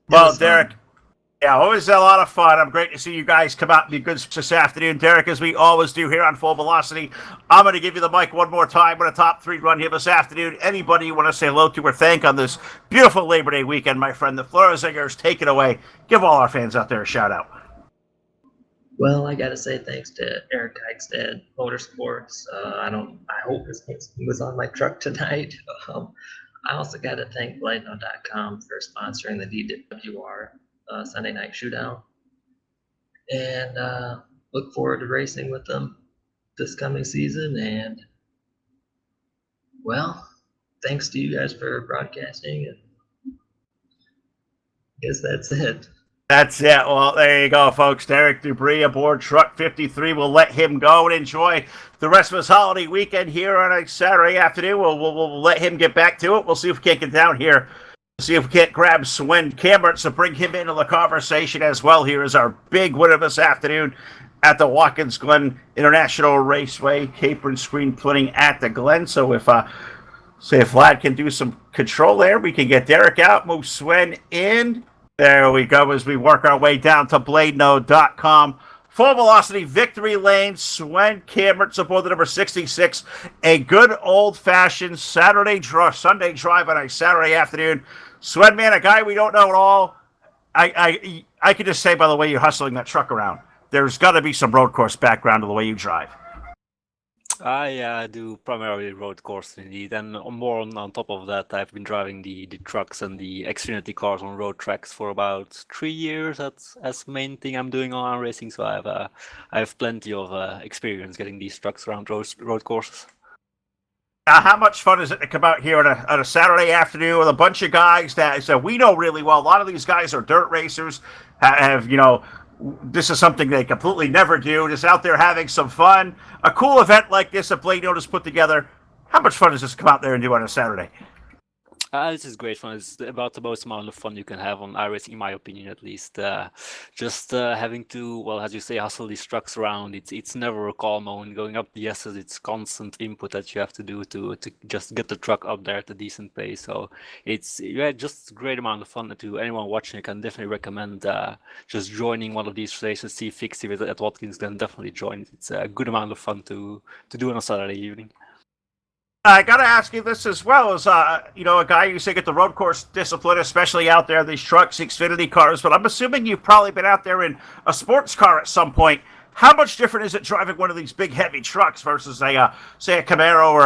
Well, Derek, yeah, always a lot of fun. I'm great to see you guys come out and be good this afternoon. Derek, as we always do here on Full Velocity, I'm going to give you the mic one more time with a top three run here this afternoon. Anybody you want to say hello to or thank on this beautiful Labor Day weekend, my friend, the Florida Zingers, take it away. Give all our fans out there a shout out. Well, I got to say thanks to Eric Eichstead, Motorsports. I hope his name was on my truck tonight. I also got to thank BladeNode.com for sponsoring the DWR Sunday night shootout, and look forward to racing with them this coming season. And well, thanks to you guys for broadcasting, and I guess that's it. That's it. Well, there you go, folks. Derek Dubree aboard Truck 53. We'll let him go and enjoy the rest of his holiday weekend here on a Saturday afternoon. We'll let him get back to it. We'll see if we can't get down here. See if we can't grab Swen Kammertz to bring him into the conversation as well. Here is our big winner this afternoon at the Watkins Glen International Raceway. Capron screen putting at the Glen. So if Vlad can do some control there, we can get Derek out, move Swen in. There we go as we work our way down to BladeNode.com. Full Velocity Victory Lane, Swen Kammertz aboard the number 66. A good old-fashioned Sunday drive on a Saturday afternoon. Swen, man, a guy we don't know at all. I can just say by the way you're hustling that truck around, there's got to be some road course background to the way you drive. I do primarily road course indeed, and more on top of that, I've been driving the trucks and the Xfinity cars on road tracks for about 3 years. That's the main thing I'm doing on racing, so I have plenty of experience getting these trucks around road courses. How much fun is it to come out here on a Saturday afternoon with a bunch of guys that we know really well? A lot of these guys are dirt racers, have this is something they completely never do, just out there having some fun. A cool event like this that BladeNode has put together. How much fun does this come out there and do on a Saturday? This is great fun. It's about the most amount of fun you can have on iRacing, in my opinion, at least. Just having to, well, as you say, hustle these trucks around. It's never a calm moment. Going up the S's, it's constant input that you have to do to just get the truck up there at a decent pace. So it's just a great amount of fun. To anyone watching, I can definitely recommend just joining one of these races. See Fixie at Watkins Glen, definitely join. It's a good amount of fun to do on a Saturday evening. I got to ask you this as well as, a guy you say get the road course discipline, especially out there, these trucks, Xfinity cars, but I'm assuming you've probably been out there in a sports car at some point. How much different is it driving one of these big, heavy trucks versus say a Camaro or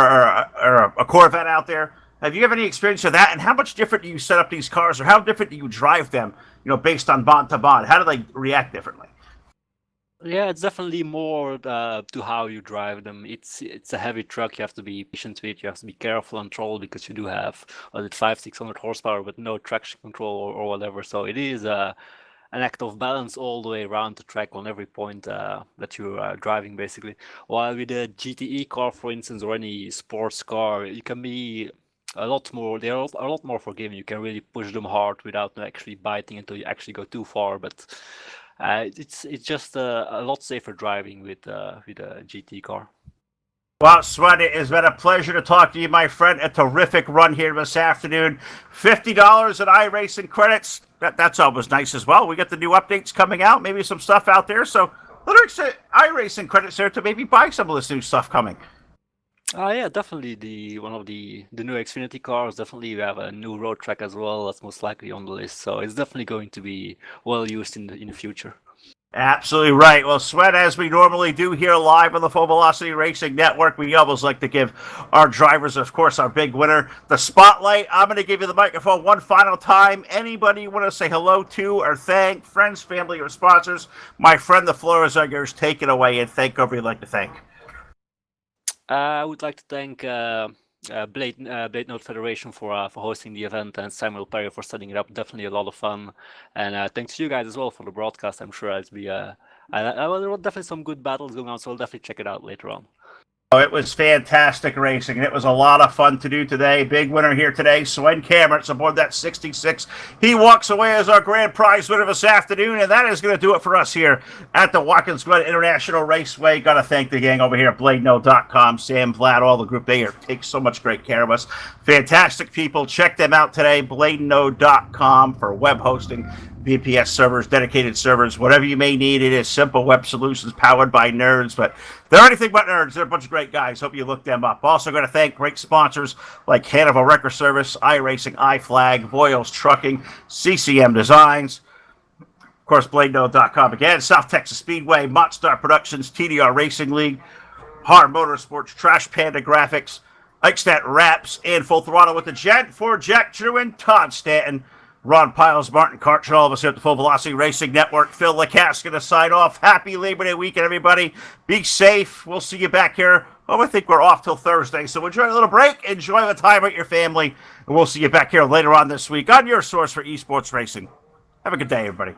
a Corvette out there? Have you have any experience of that? And how much different do you set up these cars, or how different do you drive them, based on bond to bond? How do they react differently? Yeah, it's definitely more to how you drive them. It's a heavy truck. You have to be patient with it. You have to be careful on throttle because you do have 500-600 horsepower with no traction control or whatever. So it is an act of balance all the way around the track on every point that you're driving, basically. While with a GTE car, for instance, or any sports car, you can be a lot more. They're a lot more forgiving. You can really push them hard without actually biting until you actually go too far. But it's just a lot safer driving with a GT car. Well, Sweat, it has been a pleasure to talk to you, my friend. A terrific run here this afternoon. $50 in iRacing credits. That's always nice as well. We got the new updates coming out, maybe some stuff out there. So let's say iRacing credits there to maybe buy some of this new stuff coming. Yeah, definitely one of the new Xfinity cars. Definitely we have a new road track as well. That's most likely on the list. So it's definitely going to be well used in the future. Absolutely right. Well, Sweat, as we normally do here live on the Full Velocity Racing Network, we always like to give our drivers, of course, our big winner, the spotlight. I'm going to give you the microphone one final time. Anybody you want to say hello to or thank, friends, family, or sponsors? My friend, the floor is yours. Take it away and thank whoever you'd like to thank. I would like to thank BladeNode Federation for hosting the event, and Samuel Perry for setting it up. Definitely a lot of fun, and thanks to you guys as well for the broadcast. I'm sure it'll be there were definitely some good battles going on, so I'll definitely check it out later on. Oh, it was fantastic racing, and it was a lot of fun to do today. Big winner here today, Swen Cameron's aboard that 66. He walks away as our grand prize winner this afternoon, and that is going to do it for us here at the Watkins Glen International Raceway. Got to thank the gang over here at BladeNode.com, Sam, Vlad, all the group. They take so much great care of us. Fantastic people. Check them out today, BladeNode.com, for web hosting, VPS servers, dedicated servers, whatever you may need. It is simple web solutions powered by nerds, but they're anything but nerds. They're a bunch of great guys. Hope you look them up. Also going to thank great sponsors like Hannibal Record Service, iRacing, iFlag, Voiles Trucking, CCM Designs, of course, BladeNode.com again, South Texas Speedway, Montstar Productions, TDR Racing League, Hard Motorsports, Trash Panda Graphics, Eichstadt Wraps, and Full Throttle with the Jet for Jack Drew and Todd Stanton, Ron Piles, Martin Karch, and all of us here at the Full Velocity Racing Network. Phil LeCasse going to sign off. Happy Labor Day weekend, everybody. Be safe. We'll see you back here. I think we're off till Thursday, so enjoy a little break. Enjoy the time with your family, and we'll see you back here later on this week on your source for esports racing. Have a good day, everybody.